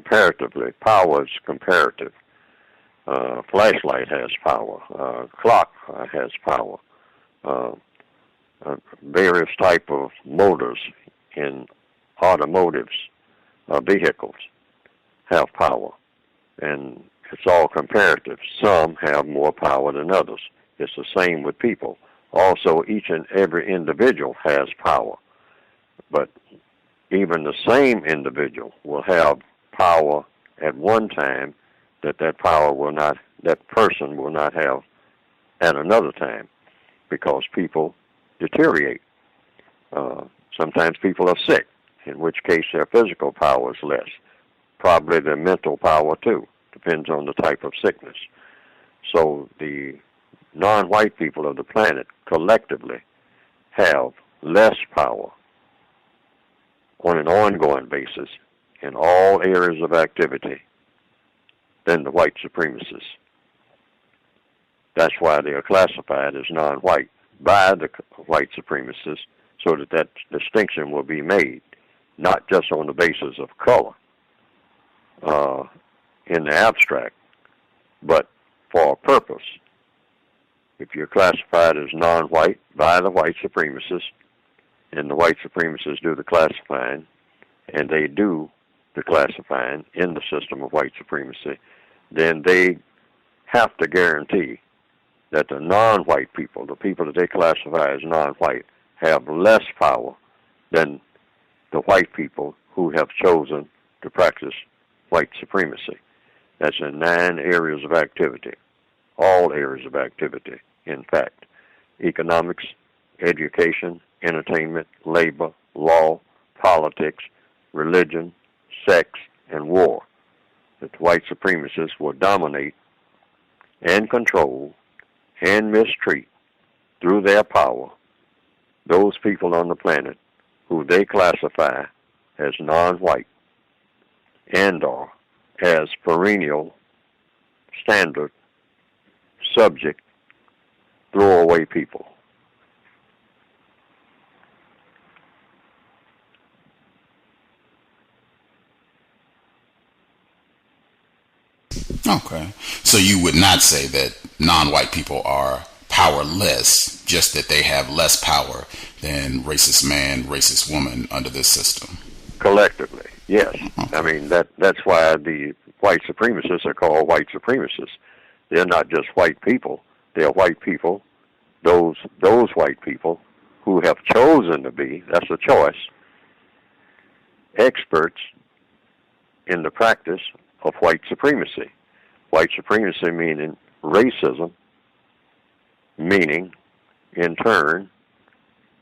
comparatively. Power is comparative. Flashlight has power. Clock has power. Uh, Various type of motors in automotives, vehicles have power, and it's all comparative. Some have more power than others. It's the same with people. Also, each and every individual has power, but even the same individual will have power at one time that that person will not have at another time, because people deteriorate. Sometimes people are sick, in which case their physical power is less. Probably their mental power too. Depends on the type of sickness. So the non-white people of the planet collectively have less power on an ongoing basis in all areas of activity than the white supremacists. That's why they are classified as non-white by the white supremacists, so that distinction will be made, not just on the basis of color in the abstract, but for a purpose. If you're classified as non-white by the white supremacists, and the white supremacists do the classifying, and they do the classifying in the system of white supremacy, then they have to guarantee that the non-white people, the people that they classify as non-white, have less power than the white people who have chosen to practice white supremacy. That's in 9 areas of activity, all areas of activity, in fact. Economics, education, entertainment, labor, law, politics, religion, sex, and war. That the white supremacists will dominate and control and mistreat through their power those people on the planet who they classify as non-white and or as perennial, standard, subject, throwaway people. Okay. So you would not say that non-white people are powerless, just that they have less power than racist man, racist woman under this system? Collectively, yes. Okay. I mean, that's why the white supremacists are called white supremacists. They're not just white people. They're white people, those white people who have chosen to be, that's a choice, experts in the practice of white supremacy. White supremacy meaning racism, meaning, in turn,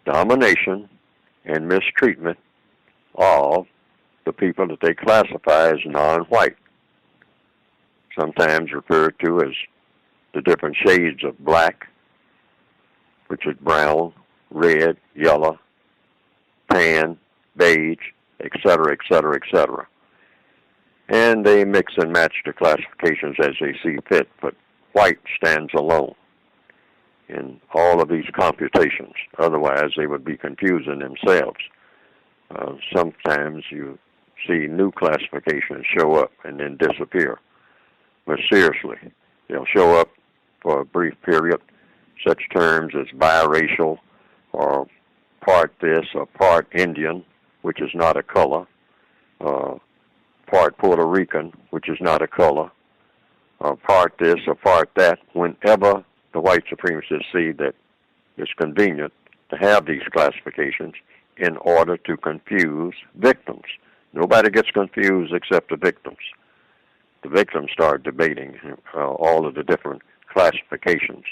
domination and mistreatment of the people that they classify as non-white, sometimes referred to as the different shades of black, which is brown, red, yellow, tan, beige, etc., etc., etc. And they mix and match the classifications as they see fit, but white stands alone in all of these computations. Otherwise, they would be confusing themselves. Sometimes you see new classifications show up and then disappear. But seriously, they'll show up for a brief period, such terms as biracial or part this or part Indian, which is not a color, part Puerto Rican, which is not a color, part this or part that, whenever the white supremacists see that it's convenient to have these classifications in order to confuse victims. Nobody gets confused except the victims. The victims start debating all of the different classifications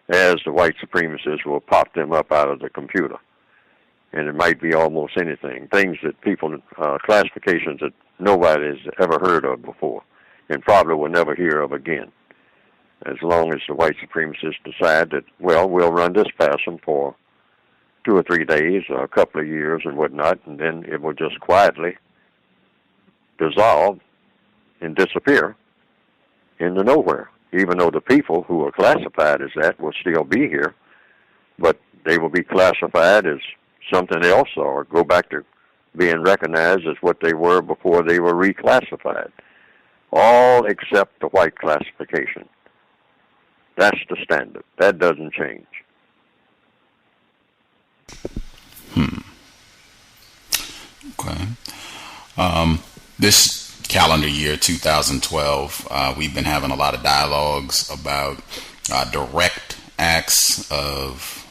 as the white supremacists will pop them up out of the computer. And it might be almost anything, things that people, classifications that nobody has ever heard of before and probably will never hear of again. As long as the white supremacists decide that, well, we'll run this past them for 2 or 3 days or a couple of years and whatnot, and then it will just quietly dissolve and disappear into nowhere, even though the people who are classified as that will still be here, but they will be classified as something else or go back to being recognized as what they were before they were reclassified. All except the white classification. That's the standard. That doesn't change. Okay. This calendar year, 2012, we've been having a lot of dialogues about direct acts of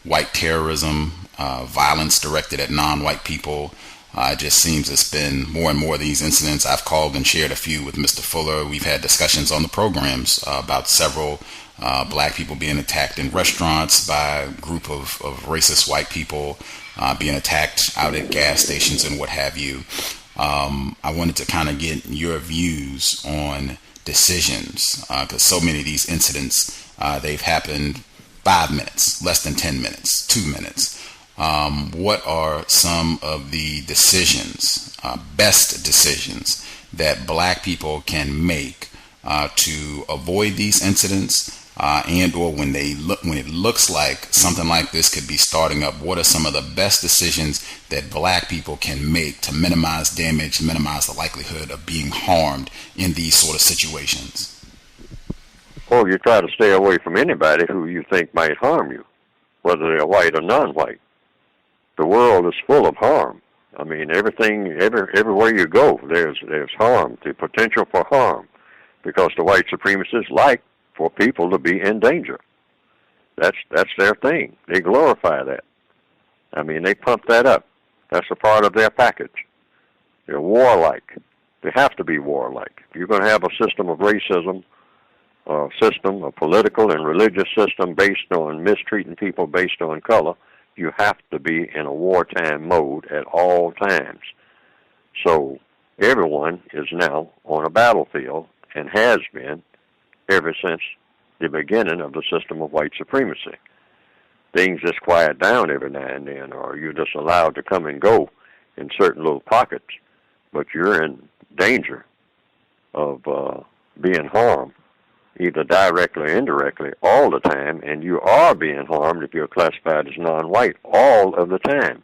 white terrorism, violence directed at non-white people. It just seems it's been more and more of these incidents. I've called and shared a few with Mr. Fuller. We've had discussions on the programs about several black people being attacked in restaurants by a group of racist white people, being attacked out at gas stations and what have you. I wanted to kind of get your views on decisions, because so many of these incidents, they've happened 5 minutes, less than 10 minutes, 2 minutes. What are some of the decisions, best decisions, that black people can make to avoid these incidents, and or when it looks like something like this could be starting up? What are some of the best decisions that black people can make to minimize damage, minimize the likelihood of being harmed in these sort of situations? Well, you try to stay away from anybody who you think might harm you, whether they're white or non-white. The world is full of harm. I mean, everywhere you go, there's harm, the potential for harm, because the white supremacists like for people to be in danger. That's their thing. They glorify that. I mean, they pump that up. That's a part of their package. They're warlike. They have to be warlike. If you're going to have a system of racism, a political and religious system based on mistreating people based on color, you have to be in a wartime mode at all times. So everyone is now on a battlefield and has been ever since the beginning of the system of white supremacy. Things just quiet down every now and then, or you're just allowed to come and go in certain little pockets, but you're in danger of being harmed, either directly or indirectly, all the time, and you are being harmed if you're classified as non-white all of the time.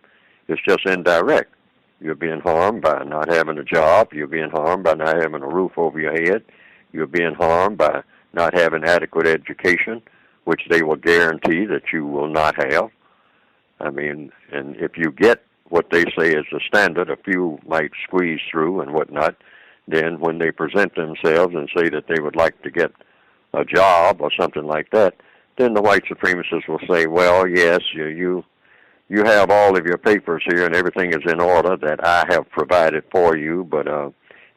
It's just indirect. You're being harmed by not having a job. You're being harmed by not having a roof over your head. You're being harmed by not having adequate education, which they will guarantee that you will not have. I mean, and if you get what they say is the standard, a few might squeeze through and whatnot, then when they present themselves and say that they would like to get a job or something like that, then the white supremacists will say, well, yes, you have all of your papers here and everything is in order that I have provided for you, but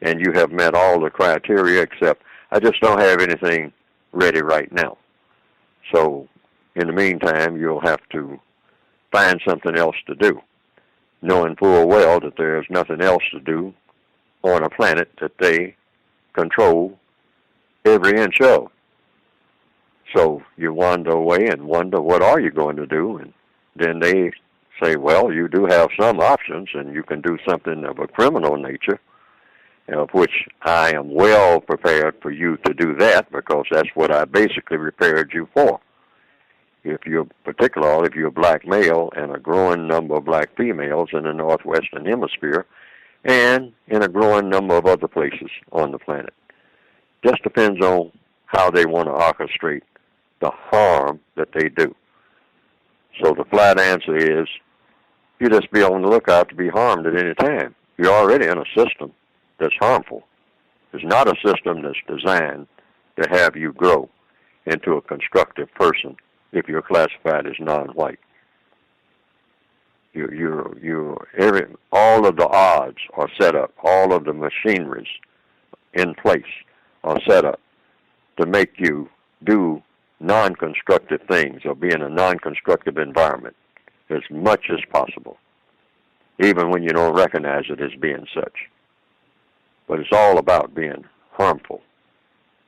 and you have met all the criteria, except I just don't have anything ready right now. So in the meantime, you'll have to find something else to do, knowing full well that there's nothing else to do on a planet that they control every inch of. So you wander away and wonder, what are you going to do? And then they say, well, you do have some options, and you can do something of a criminal nature, of which I am well prepared for you to do that, because that's what I basically prepared you for. If you're a black male and a growing number of black females in the northwestern hemisphere, and in a growing number of other places on the planet. Just depends on how they want to orchestrate the harm that they do. So the flat answer is, you just be on the lookout to be harmed at any time. You're already in a system that's harmful. It's not a system that's designed to have you grow into a constructive person if you're classified as non-white. All of the odds are set up, all of the machineries in place are set up to make you do non-constructive things or be in a non-constructive environment as much as possible, even when you don't recognize it as being such. But it's all about being harmful.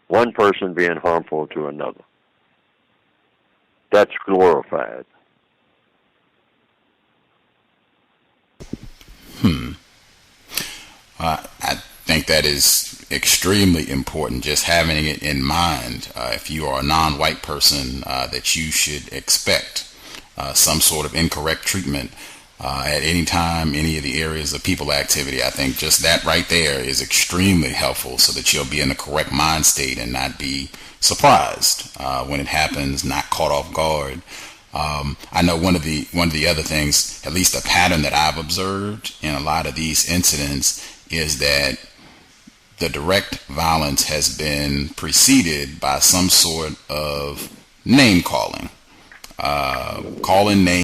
One person being harmful to another. That's glorified. I think that is extremely important, just having it in mind. If you are a non-white person, that you should expect some sort of incorrect treatment at any time, any of the areas of people activity. I think just that right there is extremely helpful so that you'll be in the correct mind state and not be surprised when it happens, not caught off guard. I know one of the other things, at least a pattern that I've observed in a lot of these incidents, is that the direct violence has been preceded by some sort of name calling, calling names.